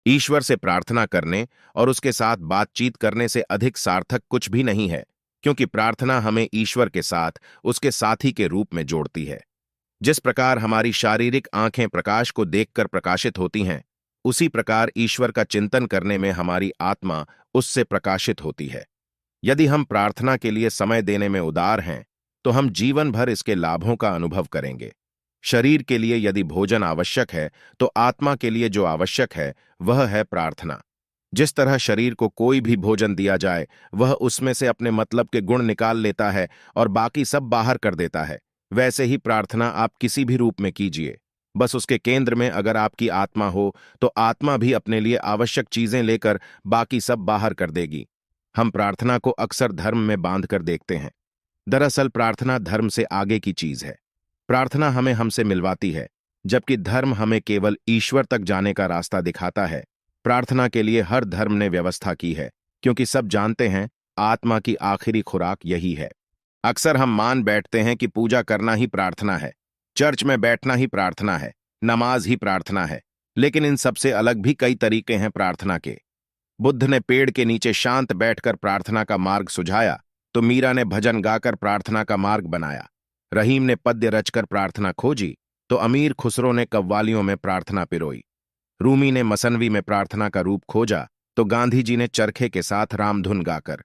ईश्वर से प्रार्थना करने और उसके साथ बातचीत करने से अधिक सार्थक कुछ भी नहीं है, क्योंकि प्रार्थना हमें ईश्वर के साथ उसके साथी के रूप में जोड़ती है। जिस प्रकार हमारी शारीरिक आंखें प्रकाश को देखकर प्रकाशित होती हैं, उसी प्रकार ईश्वर का चिंतन करने में हमारी आत्मा उससे प्रकाशित होती है। यदि हम प्रार्थना के लिए समय देने में उदार हैं, तो हम जीवन भर इसके लाभों का अनुभव करेंगे। शरीर के लिए यदि भोजन आवश्यक है, तो आत्मा के लिए जो आवश्यक है वह है प्रार्थना। जिस तरह शरीर को कोई भी भोजन दिया जाए, वह उसमें से अपने मतलब के गुण निकाल लेता है और बाकी सब बाहर कर देता है, वैसे ही प्रार्थना आप किसी भी रूप में कीजिए। बस उसके केंद्र में अगर आपकी आत्मा हो, तो आत्मा भी अपने लिए आवश्यक चीजें लेकर बाकी सब बाहर कर देगी। हम प्रार्थना को अक्सर धर्म में बांध कर देखते हैं। दरअसल प्रार्थना धर्म से आगे की चीज है। प्रार्थना हमें हमसे मिलवाती है, जबकि धर्म हमें केवल ईश्वर तक जाने का रास्ता दिखाता है। प्रार्थना के लिए हर धर्म ने व्यवस्था की है, क्योंकि सब जानते हैं आत्मा की आखिरी खुराक यही है। अक्सर हम मान बैठते हैं कि पूजा करना ही प्रार्थना है, चर्च में बैठना ही प्रार्थना है, नमाज ही प्रार्थना है, लेकिन इन सबसे अलग भी कई तरीके हैं प्रार्थना के। बुद्ध ने पेड़ के नीचे शांत बैठकर प्रार्थना का मार्ग सुझाया, तो मीरा ने भजन गाकर प्रार्थना का मार्ग बनाया। रहीम ने पद्य रचकर प्रार्थना खोजी, तो अमीर खुसरो ने कव्वालियों में प्रार्थना पिरोई। रूमी ने मसनवी में प्रार्थना का रूप खोजा, तो गांधी जी ने चरखे के साथ रामधुन गाकर।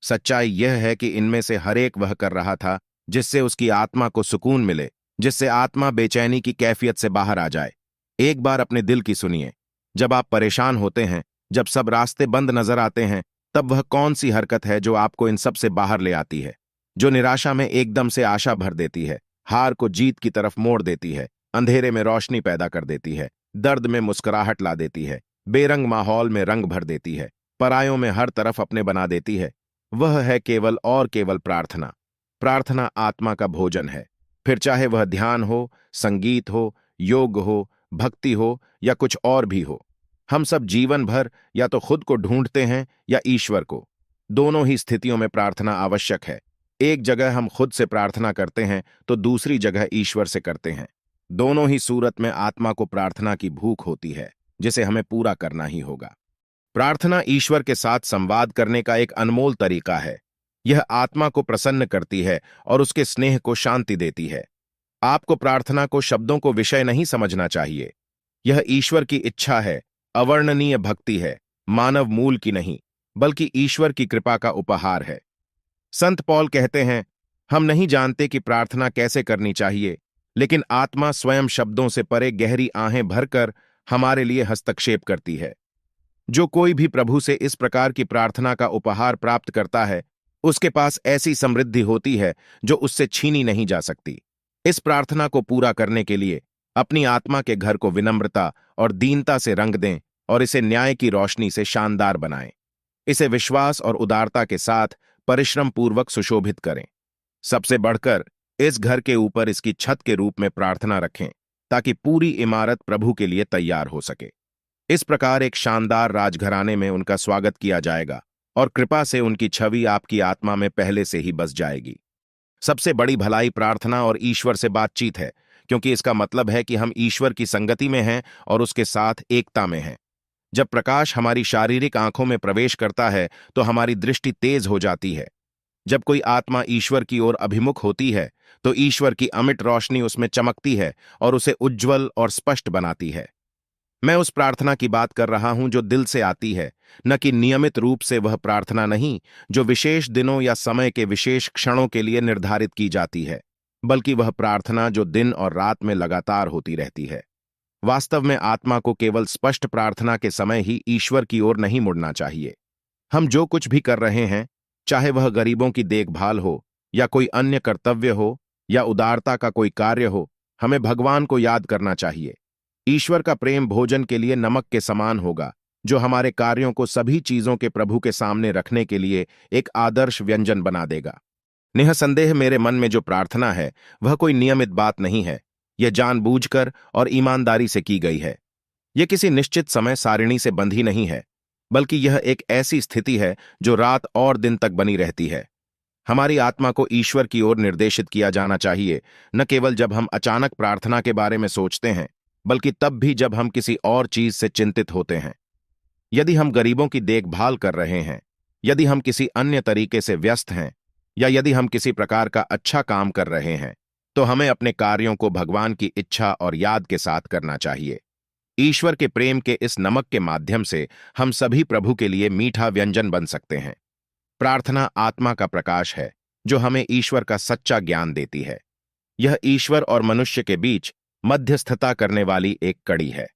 सच्चाई यह है कि इनमें से हर एक वह कर रहा था जिससे उसकी आत्मा को सुकून मिले, जिससे आत्मा बेचैनी की कैफियत से बाहर आ जाए। एक बार अपने दिल की सुनिए। जब आप परेशान होते हैं, जब सब रास्ते बंद नजर आते हैं, तब वह कौन सी हरकत है जो आपको इन सब से बाहर ले आती है, जो निराशा में एकदम से आशा भर देती है, हार को जीत की तरफ मोड़ देती है, अंधेरे में रोशनी पैदा कर देती है, दर्द में मुस्कुराहट ला देती है, बेरंग माहौल में रंग भर देती है, परायों में हर तरफ अपने बना देती है? वह है केवल और केवल प्रार्थना। प्रार्थना आत्मा का भोजन है, फिर चाहे वह ध्यान हो, संगीत हो, योग हो, भक्ति हो या कुछ और भी हो। हम सब जीवन भर या तो खुद को ढूंढते हैं या ईश्वर को। दोनों ही स्थितियों में प्रार्थना आवश्यक है। एक जगह हम खुद से प्रार्थना करते हैं, तो दूसरी जगह ईश्वर से करते हैं। दोनों ही सूरत में आत्मा को प्रार्थना की भूख होती है, जिसे हमें पूरा करना ही होगा। प्रार्थना ईश्वर के साथ संवाद करने का एक अनमोल तरीका है। यह आत्मा को प्रसन्न करती है और उसके स्नेह को शांति देती है। आपको प्रार्थना को शब्दों को विषय नहीं समझना चाहिए। यह ईश्वर की इच्छा है, अवर्णनीय भक्ति है, मानव मूल की नहीं, बल्कि ईश्वर की कृपा का उपहार है। संत पौल कहते हैं, हम नहीं जानते कि प्रार्थना कैसे करनी चाहिए, लेकिन आत्मा स्वयं शब्दों से परे गहरी आहें भरकर हमारे लिए हस्तक्षेप करती है। जो कोई भी प्रभु से इस प्रकार की प्रार्थना का उपहार प्राप्त करता है, उसके पास ऐसी समृद्धि होती है जो उससे छीनी नहीं जा सकती। इस प्रार्थना को पूरा करने के लिए अपनी आत्मा के घर को विनम्रता और दीनता से रंग दें और इसे न्याय की रोशनी से शानदार बनाएं। इसे विश्वास और उदारता के साथ परिश्रम पूर्वक सुशोभित करें। सबसे बढ़कर इस घर के ऊपर इसकी छत के रूप में प्रार्थना रखें, ताकि पूरी इमारत प्रभु के लिए तैयार हो सके। इस प्रकार एक शानदार राजघराने में उनका स्वागत किया जाएगा और कृपा से उनकी छवि आपकी आत्मा में पहले से ही बस जाएगी। सबसे बड़ी भलाई प्रार्थना और ईश्वर से बातचीत है, क्योंकि इसका मतलब है कि हम ईश्वर की संगति में हैं और उसके साथ एकता में हैं। जब प्रकाश हमारी शारीरिक आंखों में प्रवेश करता है, तो हमारी दृष्टि तेज हो जाती है। जब कोई आत्मा ईश्वर की ओर अभिमुख होती है, तो ईश्वर की अमिट रोशनी उसमें चमकती है और उसे उज्ज्वल और स्पष्ट बनाती है। मैं उस प्रार्थना की बात कर रहा हूं जो दिल से आती है, न कि नियमित रूप से वह प्रार्थना नहीं जो विशेष दिनों या समय के विशेष क्षणों के लिए निर्धारित की जाती है, बल्कि वह प्रार्थना जो दिन और रात में लगातार होती रहती है। वास्तव में आत्मा को केवल स्पष्ट प्रार्थना के समय ही ईश्वर की ओर नहीं मुड़ना चाहिए। हम जो कुछ भी कर रहे हैं, चाहे वह गरीबों की देखभाल हो या कोई अन्य कर्तव्य हो या उदारता का कोई कार्य हो, हमें भगवान को याद करना चाहिए। ईश्वर का प्रेम भोजन के लिए नमक के समान होगा, जो हमारे कार्यों को सभी चीजों के प्रभु के सामने रखने के लिए एक आदर्श व्यंजन बना देगा। निःसंदेह मेरे मन में जो प्रार्थना है, वह कोई नियमित बात नहीं है। यह जानबूझकर और ईमानदारी से की गई है। यह किसी निश्चित समय सारिणी से बंधी नहीं है, बल्कि यह एक ऐसी स्थिति है जो रात और दिन तक बनी रहती है। हमारी आत्मा को ईश्वर की ओर निर्देशित किया जाना चाहिए, न केवल जब हम अचानक प्रार्थना के बारे में सोचते हैं, बल्कि तब भी जब हम किसी और चीज से चिंतित होते हैं। यदि हम गरीबों की देखभाल कर रहे हैं, यदि हम किसी अन्य तरीके से व्यस्त हैं, या यदि हम किसी प्रकार का अच्छा काम कर रहे हैं, तो हमें अपने कार्यों को भगवान की इच्छा और याद के साथ करना चाहिए। ईश्वर के प्रेम के इस नमक के माध्यम से हम सभी प्रभु के लिए मीठा व्यंजन बन सकते हैं। प्रार्थना आत्मा का प्रकाश है, जो हमें ईश्वर का सच्चा ज्ञान देती है। यह ईश्वर और मनुष्य के बीच मध्यस्थता करने वाली एक कड़ी है।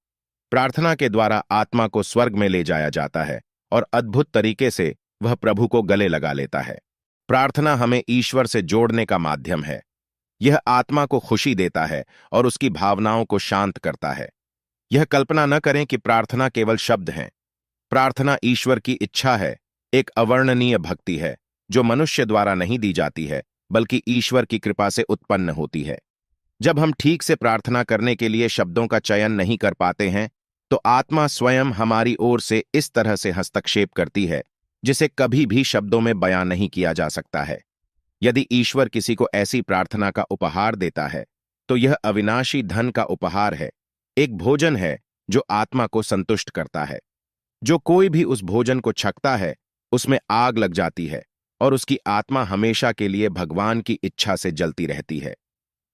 प्रार्थना के द्वारा आत्मा को स्वर्ग में ले जाया जाता है और अद्भुत तरीके से वह प्रभु को गले लगा लेता है। प्रार्थना हमें ईश्वर से जोड़ने का माध्यम है। यह आत्मा को खुशी देता है और उसकी भावनाओं को शांत करता है। यह कल्पना न करें कि प्रार्थना केवल शब्द हैं। प्रार्थना ईश्वर की इच्छा है, एक अवर्णनीय भक्ति है, जो मनुष्य द्वारा नहीं दी जाती है, बल्कि ईश्वर की कृपा से उत्पन्न होती है। जब हम ठीक से प्रार्थना करने के लिए शब्दों का चयन नहीं कर पाते हैं, तो आत्मा स्वयं हमारी ओर से इस तरह से हस्तक्षेप करती है, जिसे कभी भी शब्दों में बयां नहीं किया जा सकता है। यदि ईश्वर किसी को ऐसी प्रार्थना का उपहार देता है, तो यह अविनाशी धन का उपहार है, एक भोजन है जो आत्मा को संतुष्ट करता है। जो कोई भी उस भोजन को छकता है, उसमें आग लग जाती है और उसकी आत्मा हमेशा के लिए भगवान की इच्छा से जलती रहती है।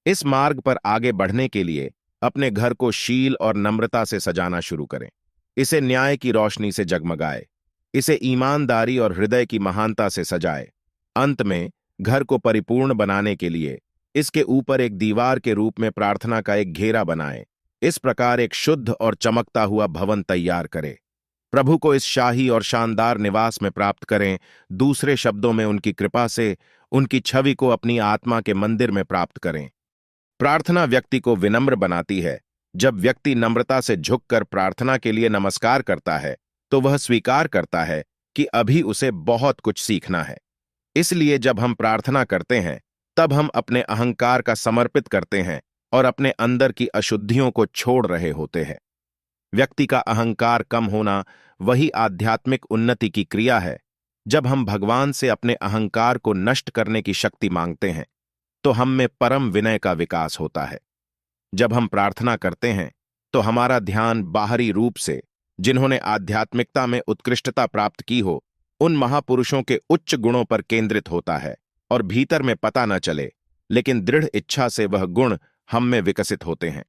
इस मार्ग पर आगे बढ़ने के लिए अपने घर को शील और नम्रता से सजाना शुरू करें। इसे न्याय की रोशनी से जगमगाए, इसे ईमानदारी और हृदय की महानता से सजाए। अंत में घर को परिपूर्ण बनाने के लिए इसके ऊपर एक दीवार के रूप में प्रार्थना का एक घेरा बनाए। इस प्रकार एक शुद्ध और चमकता हुआ भवन तैयार करें। प्रभु को इस शाही और शानदार निवास में प्राप्त करें। दूसरे शब्दों में, उनकी कृपा से उनकी छवि को अपनी आत्मा के मंदिर में प्राप्त करें। प्रार्थना व्यक्ति को विनम्र बनाती है। जब व्यक्ति नम्रता से झुककर प्रार्थना के लिए नमस्कार करता है, तो वह स्वीकार करता है कि अभी उसे बहुत कुछ सीखना है। इसलिए जब हम प्रार्थना करते हैं, तब हम अपने अहंकार का समर्पित करते हैं और अपने अंदर की अशुद्धियों को छोड़ रहे होते हैं। व्यक्ति का अहंकार कम होना वही आध्यात्मिक उन्नति की क्रिया है। जब हम भगवान से अपने अहंकार को नष्ट करने की शक्ति मांगते हैं, तो हम में परम विनय का विकास होता है। जब हम प्रार्थना करते हैं, तो हमारा ध्यान बाहरी रूप से, जिन्होंने आध्यात्मिकता में उत्कृष्टता प्राप्त की हो, उन महापुरुषों के उच्च गुणों पर केंद्रित होता है और भीतर में पता न चले, लेकिन दृढ़ इच्छा से वह गुण हम में विकसित होते हैं।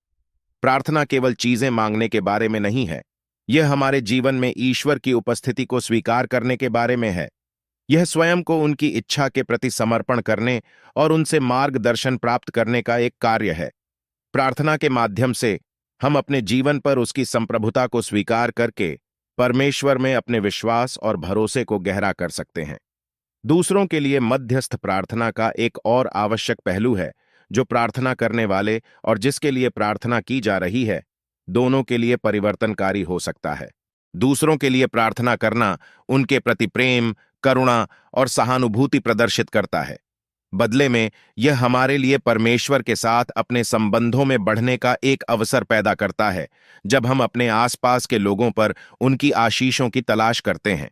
प्रार्थना केवल चीजें मांगने के बारे में नहीं है, यह हमारे जीवन में ईश्वर की उपस्थिति को स्वीकार करने के बारे में है। यह स्वयं को उनकी इच्छा के प्रति समर्पण करने और उनसे मार्गदर्शन प्राप्त करने का एक कार्य है। प्रार्थना के माध्यम से हम अपने जीवन पर उसकी संप्रभुता को स्वीकार करके परमेश्वर में अपने विश्वास और भरोसे को गहरा कर सकते हैं। दूसरों के लिए मध्यस्थ प्रार्थना का एक और आवश्यक पहलू है, जो प्रार्थना करने वाले और जिसके लिए प्रार्थना की जा रही है, दोनों के लिए परिवर्तनकारी हो सकता है। दूसरों के लिए प्रार्थना करना उनके प्रति प्रेम, करुणा और सहानुभूति प्रदर्शित करता है। बदले में यह हमारे लिए परमेश्वर के साथ अपने संबंधों में बढ़ने का एक अवसर पैदा करता है। जब हम अपने आसपास के लोगों पर उनकी आशीषों की तलाश करते हैं,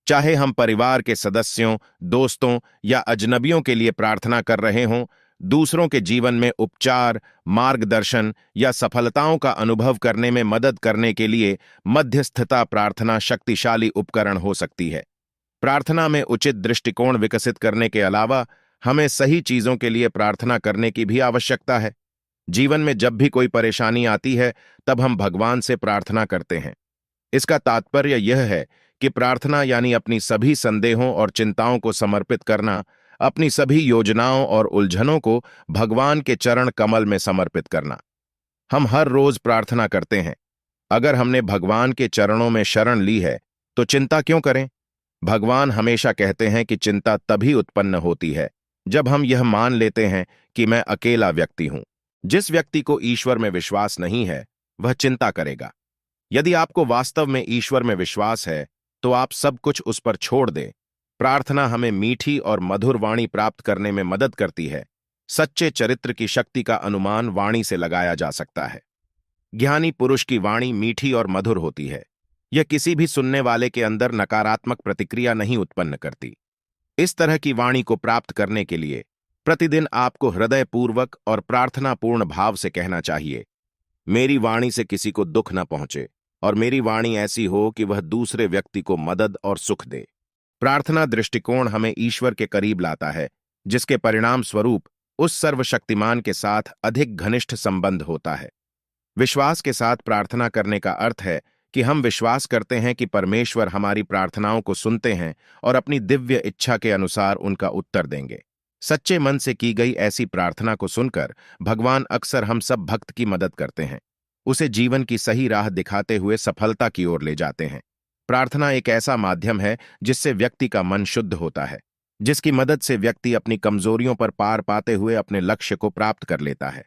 चाहे हम परिवार के सदस्यों, दोस्तों या अजनबियों के लिए प्रार्थना कर रहे हों, दूसरों के जीवन में उपचार, मार्गदर्शन या सफलताओं का अनुभव करने में मदद करने के लिए मध्यस्थता प्रार्थना शक्तिशाली उपकरण हो सकती है। प्रार्थना में उचित दृष्टिकोण विकसित करने के अलावा हमें सही चीजों के लिए प्रार्थना करने की भी आवश्यकता है। जीवन में जब भी कोई परेशानी आती है, तब हम भगवान से प्रार्थना करते हैं। इसका तात्पर्य यह है कि प्रार्थना यानी अपनी सभी संदेहों और चिंताओं को समर्पित करना, अपनी सभी योजनाओं और उलझनों को भगवान के चरण कमल में समर्पित करना। हम हर रोज प्रार्थना करते हैं। अगर हमने भगवान के चरणों में शरण ली है, तो चिंता क्यों करें? भगवान हमेशा कहते हैं कि चिंता तभी उत्पन्न होती है जब हम यह मान लेते हैं कि मैं अकेला व्यक्ति हूं। जिस व्यक्ति को ईश्वर में विश्वास नहीं है, वह चिंता करेगा। यदि आपको वास्तव में ईश्वर में विश्वास है, तो आप सब कुछ उस पर छोड़ दें। प्रार्थना हमें मीठी और मधुर वाणी प्राप्त करने में मदद करती है। सच्चे चरित्र की शक्ति का अनुमान वाणी से लगाया जा सकता है। ज्ञानी पुरुष की वाणी मीठी और मधुर होती है। यह किसी भी सुनने वाले के अंदर नकारात्मक प्रतिक्रिया नहीं उत्पन्न करती। इस तरह की वाणी को प्राप्त करने के लिए प्रतिदिन आपको हृदयपूर्वक और प्रार्थनापूर्ण भाव से कहना चाहिए, मेरी वाणी से किसी को दुख न पहुंचे और मेरी वाणी ऐसी हो कि वह दूसरे व्यक्ति को मदद और सुख दे। प्रार्थना दृष्टिकोण हमें ईश्वर के करीब लाता है, जिसके परिणाम स्वरूप उस सर्वशक्तिमान के साथ अधिक घनिष्ठ संबंध होता है। विश्वास के साथ प्रार्थना करने का अर्थ है कि हम विश्वास करते हैं कि परमेश्वर हमारी प्रार्थनाओं को सुनते हैं और अपनी दिव्य इच्छा के अनुसार उनका उत्तर देंगे। सच्चे मन से की गई ऐसी प्रार्थना को सुनकर भगवान अक्सर हम सब भक्त की मदद करते हैं, उसे जीवन की सही राह दिखाते हुए सफलता की ओर ले जाते हैं। प्रार्थना एक ऐसा माध्यम है जिससे व्यक्ति का मन शुद्ध होता है, जिसकी मदद से व्यक्ति अपनी कमजोरियों पर पार पाते हुए अपने लक्ष्य को प्राप्त कर लेता है।